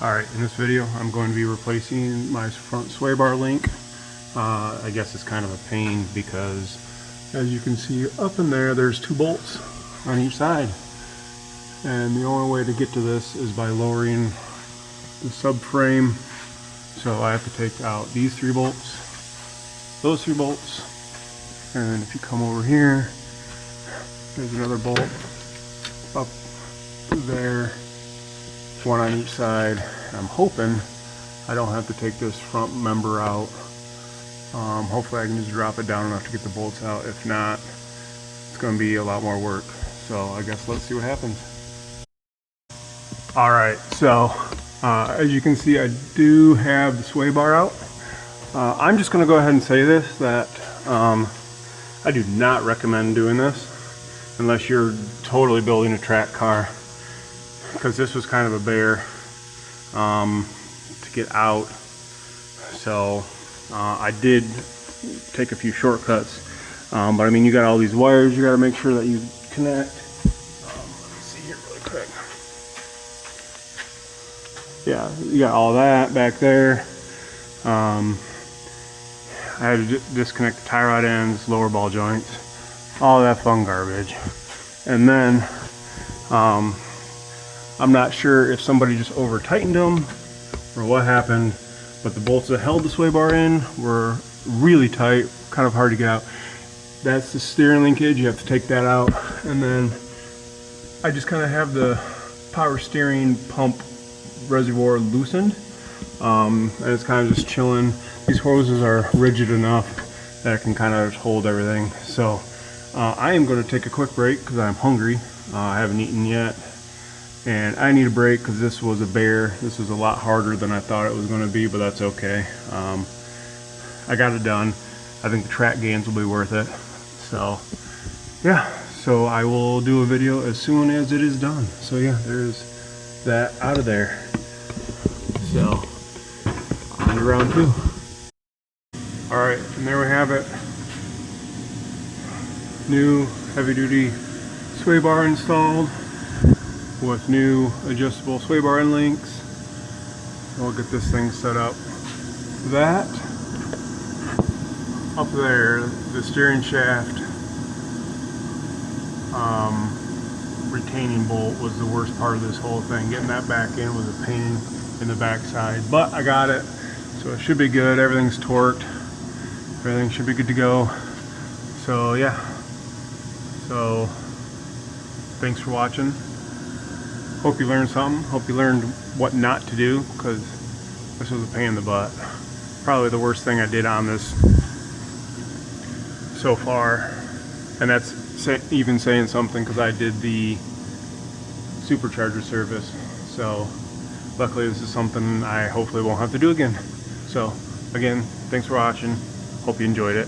Alright, in this video I'm going to be replacing my front sway bar link. I guess it's kind of a pain because, as you can see up in there, there's two bolts on each side. And the only way to get to this is by lowering the subframe. So I have to take out these three bolts, those three bolts, and then if you come over here, there's another bolt up there, one on each side. I'm hoping I don't have to take this front member out. Hopefully I can just drop it down enough to get the bolts out. If not, it's going to be a lot more work. So I guess let's see what happens. Alright, so as you can see, I do have the sway bar out. I'm just going to go ahead and say this, that I do not recommend doing this unless you're totally building a track car, because this was kind of a bear to get out. So I did take a few shortcuts, but I mean, you got all these wires you got to make sure that you connect. Let me see here really quick. Yeah, you got all that back there. I had to disconnect the tie rod ends, lower ball joints, all that fun garbage. And then I'm not sure if somebody just over tightened them or what happened, but the bolts that held the sway bar in were really tight, kind of hard to get out. That's the steering linkage, you have to take that out. And then I just kind of have the power steering pump reservoir loosened, and it's kind of just chilling. These hoses are rigid enough that I can kind of hold everything. So I am going to take a quick break because I'm hungry. I haven't eaten yet, and I need a break because this was a bear. This was a lot harder than I thought it was going to be, but that's okay. I got it done. I think the track gains will be worth it. So yeah, so I will do a video as soon as it is done. So yeah, there's that out of there. So on to round two. Alright, and there we have it. New heavy duty sway bar installed with new adjustable sway bar end links. We'll get this thing set up. That up there, the steering shaft retaining bolt was the worst part of this whole thing. Getting that back in was a pain in the backside, but I got it, so it should be good. Everything's torqued, everything should be good to go. So yeah, so thanks for watching. Hope you learned something. Hope you learned what not to do, because this was a pain in the butt. Probably the worst thing I did on this so far, and that's even saying something because I did the supercharger service. So luckily this is something I hopefully won't have to do again. So again, thanks for watching. Hope you enjoyed it.